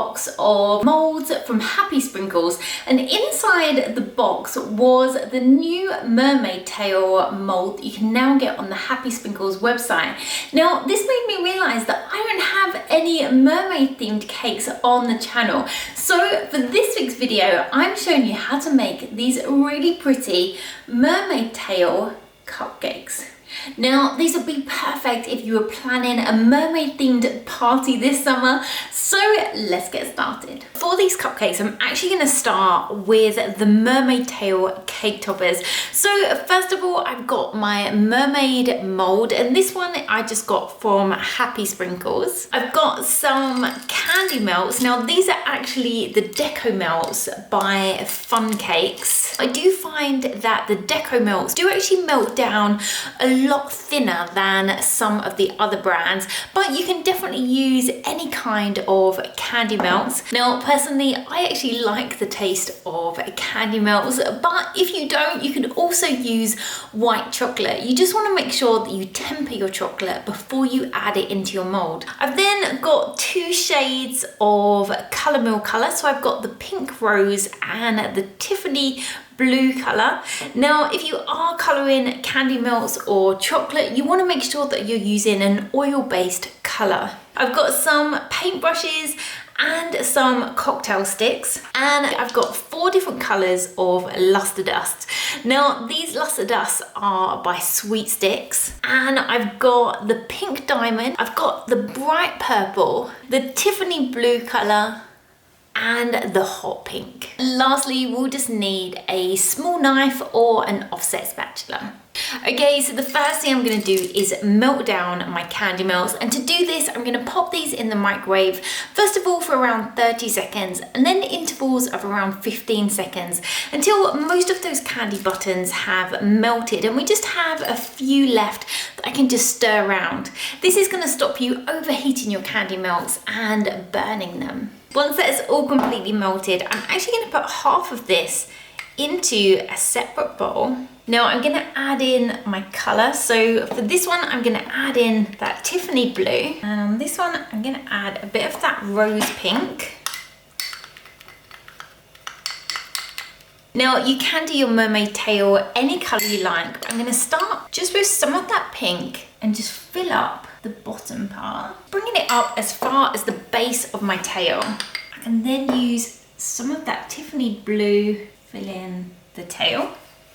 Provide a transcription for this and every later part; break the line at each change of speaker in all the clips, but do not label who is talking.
box of molds from Happy Sprinkles, and inside the box was the new mermaid tail mold that you can now get on the Happy Sprinkles website. Now this made me realise that I don't have any mermaid themed cakes on the channel, so for this week's video I'm showing you how to make these really pretty mermaid tail cupcakes. Now these would be perfect if you were planning a mermaid themed party this summer, so let's get started. For these cupcakes I'm actually going to start with the mermaid tail cake toppers. So first of all I've got my mermaid mold, and this one I just got from Happy Sprinkles. I've got some candy melts. Now these are actually the deco melts by Fun Cakes. I do find that the deco melts do actually melt down a lot thinner than some of the other brands, but you can definitely use any kind of candy melts. Now personally I actually like the taste of candy melts, but if you don't, you can also use white chocolate. You just want to make sure that you temper your chocolate before you add it into your mold. I've then got two shades of Colour Mill colour, so I've got the pink rose and the Tiffany blue colour. Now if you are colouring candy melts or chocolate, you want to make sure that you're using an oil-based colour. I've got some paintbrushes and some cocktail sticks, and I've got 4 different colours of luster dust. Now these luster dusts are by Sweet Sticks, and I've got the pink diamond, I've got the bright purple, the Tiffany blue colour, and the hot pink. Lastly, we'll just need a small knife or an offset spatula. Okay, so the first thing I'm going to do is melt down my candy melts, and to do this I'm going to pop these in the microwave first of all for around 30 seconds and then intervals of around 15 seconds until most of those candy buttons have melted and we just have a few left that I can just stir around. This is going to stop you overheating your candy melts and burning them. Once that's all completely melted, I'm actually going to put half of this into a separate bowl. Now I'm going to add in my colour. So for this one I'm going to add in that Tiffany blue, and on this one I'm going to add a bit of that rose pink. Now you can do your mermaid tail any colour you like, but I'm going to start just with some of that pink and just fill up the bottom part, bringing it up as far as the base of my tail. I can then use some of that Tiffany blue, fill in the tail.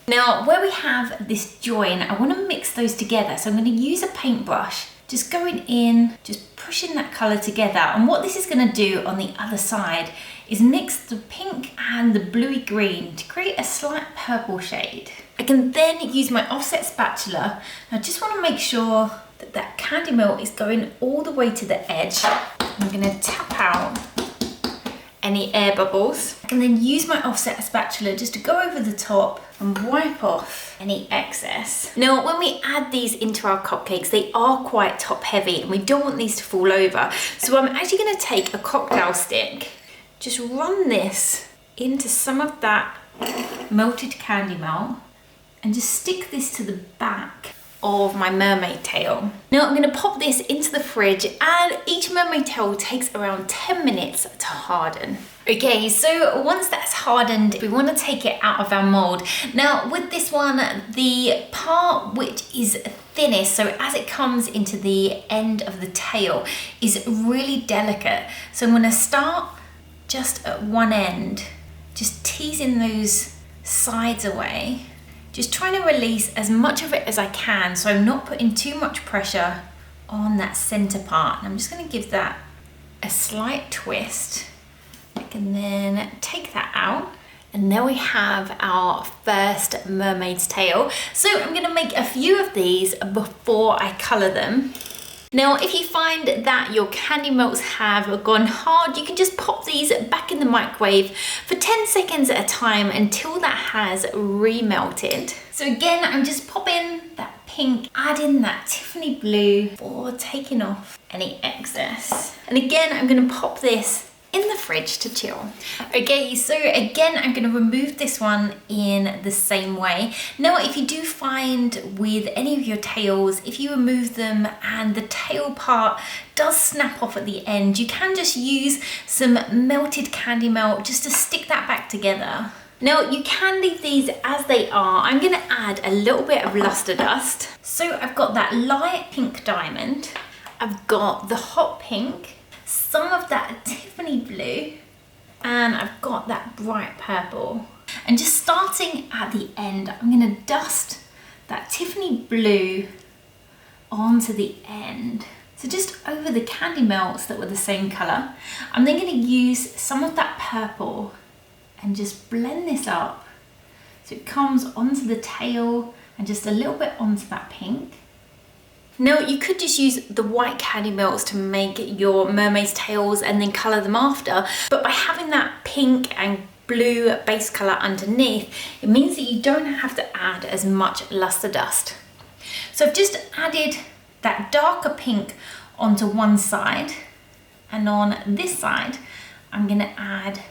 Now where we have this join, I want to mix those together, so I'm going to use a paintbrush, just going in, just pushing that colour together, and what this is going to do on the other side is mix the pink and the bluey green to create a slight purple shade. I can then use my offset spatula. I just want to make sure that that candy melt is going all the way to the edge. I'm going to tap out any air bubbles. I can then use my offset spatula just to go over the top and wipe off any excess. Now when we add these into our cupcakes, they are quite top heavy and we don't want these to fall over. So I'm actually going to take a cocktail stick, just run this into some of that melted candy melt and just stick this to the back of my mermaid tail. Now I'm going to pop this into the fridge, and each mermaid tail takes around 10 minutes to harden. Okay, so once that's hardened, we want to take it out of our mold. Now with this one, the part which is thinnest, so as it comes into the end of the tail, is really delicate. So I'm going to start just at one end, just teasing those sides away, just trying to release as much of it as I can, so I'm not putting too much pressure on that center part. And I'm just going to give that a slight twist. I can then take that out, and there we have our first mermaid's tail. So I'm going to make a few of these before I colour them. Now if you find that your candy melts have gone hard, you can just pop these back in the microwave for 10 seconds at a time until that has remelted. So again, I'm just popping that pink, adding that Tiffany blue for taking off any excess. And again, I'm going to pop this in the fridge to chill. Okay, so again, I'm going to remove this one in the same way. Now, if you do find with any of your tails, if you remove them and the tail part does snap off at the end, you can just use some melted candy melt just to stick that back together. Now, you can leave these as they are. I'm going to add a little bit of luster dust. So I've got that light pink diamond, I've got the hot pink, some of that Tiffany blue, and I've got that bright purple. And just starting at the end, I'm going to dust that Tiffany blue onto the end. So just over the candy melts that were the same colour. I'm then going to use some of that purple and just blend this up so it comes onto the tail and just a little bit onto that pink. Now, you could just use the white candy melts to make your mermaid's tails and then colour them after, but by having that pink and blue base colour underneath, it means that you don't have to add as much luster dust. So I've just added that darker pink onto one side, and on this side I'm going to add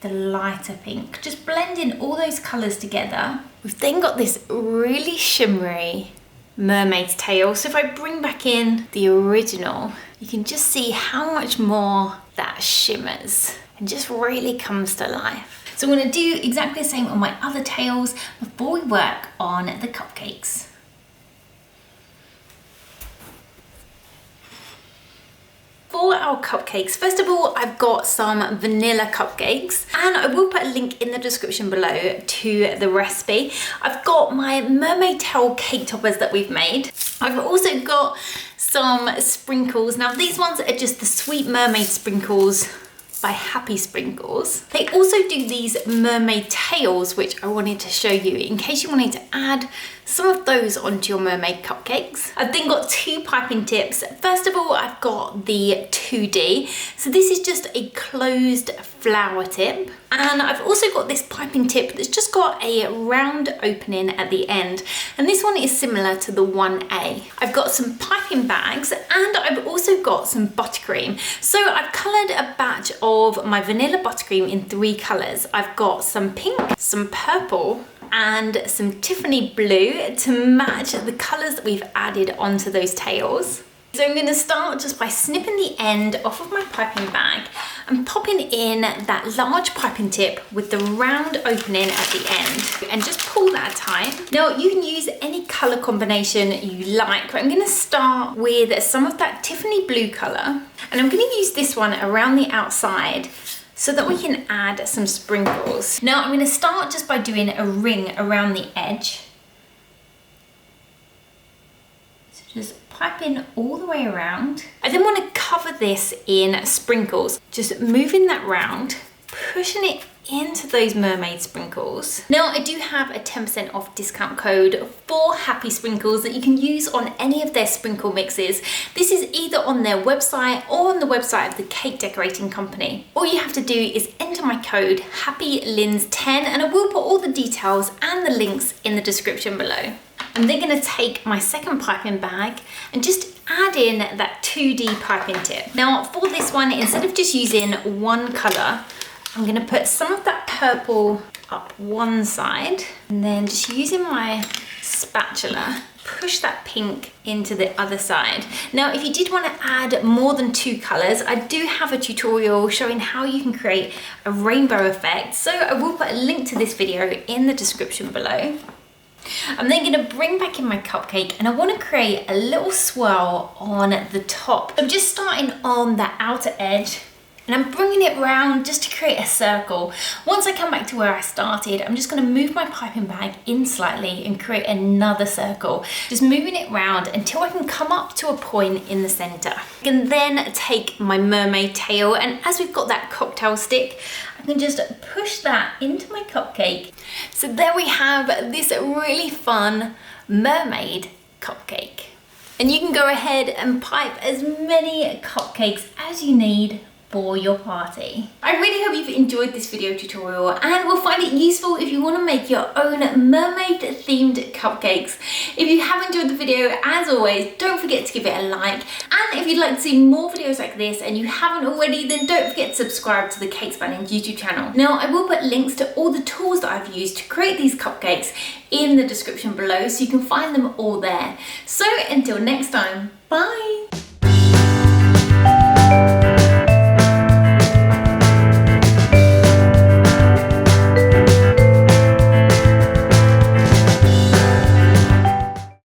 the lighter pink, just blending all those colours together. We've then got this really shimmery mermaid's tail. So if I bring back in the original, you can just see how much more that shimmers and just really comes to life. So I'm going to do exactly the same on my other tails before we work on the cupcakes. For our cupcakes, first of all, I've got some vanilla cupcakes, and I will put a link in the description below to the recipe. I've got my mermaid tail cake toppers that we've made. I've also got some sprinkles. Now, these ones are just the Sweet Mermaid sprinkles by Happy Sprinkles. They also do these mermaid tails, which I wanted to show you in case you wanted to add some of those onto your mermaid cupcakes. I've then got two piping tips. First of all, I've got the 2D. So this is just a closed flower tip. And I've also got this piping tip that's just got a round opening at the end. And this one is similar to the 1A. I've got some piping bags, and I've also got some buttercream. So I've coloured a batch of my vanilla buttercream in 3 colours. I've got some pink, some purple, and some Tiffany blue to match the colours that we've added onto those tails. So I'm going to start just by snipping the end off of my piping bag and popping in that large piping tip with the round opening at the end, and just pull that tight. Now, you can use any colour combination you like, but I'm going to start with some of that Tiffany blue colour, and I'm going to use this one around the outside so that we can add some sprinkles. Now, I'm going to start just by doing a ring around the edge. So just piping all the way around. I then want to cover this in sprinkles, just moving that round, pushing it into those mermaid sprinkles. Now, I do have a 10% off discount code for Happy Sprinkles that you can use on any of their sprinkle mixes. This is either on their website or on the website of the cake decorating company. All you have to do is enter my code HAPPYLINS10, and I will put all the details and the links in the description below. I'm then going to take my second piping bag and just add in that 2D piping tip. Now, for this one, instead of just using one colour, I'm going to put some of that purple up one side, and then just using my spatula, push that pink into the other side. Now, if you did want to add more than 2 colours, I do have a tutorial showing how you can create a rainbow effect, so I will put a link to this video in the description below. I'm then going to bring back in my cupcake, and I want to create a little swirl on the top. I'm just starting on the outer edge, and I'm bringing it round just to create a circle. Once I come back to where I started, I'm just going to move my piping bag in slightly and create another circle, just moving it round until I can come up to a point in the center. I can then take my mermaid tail, and as we've got that cocktail stick, I can just push that into my cupcake. So there we have this really fun mermaid cupcake. And you can go ahead and pipe as many cupcakes as you need for your party. I really hope you've enjoyed this video tutorial and will find it useful if you want to make your own mermaid themed cupcakes. If you have enjoyed the video, as always, don't forget to give it a like. And if you'd like to see more videos like this and you haven't already, then don't forget to subscribe to the Cakes by Ninja YouTube channel. Now, I will put links to all the tools that I've used to create these cupcakes in the description below, so you can find them all there. So until next time, bye!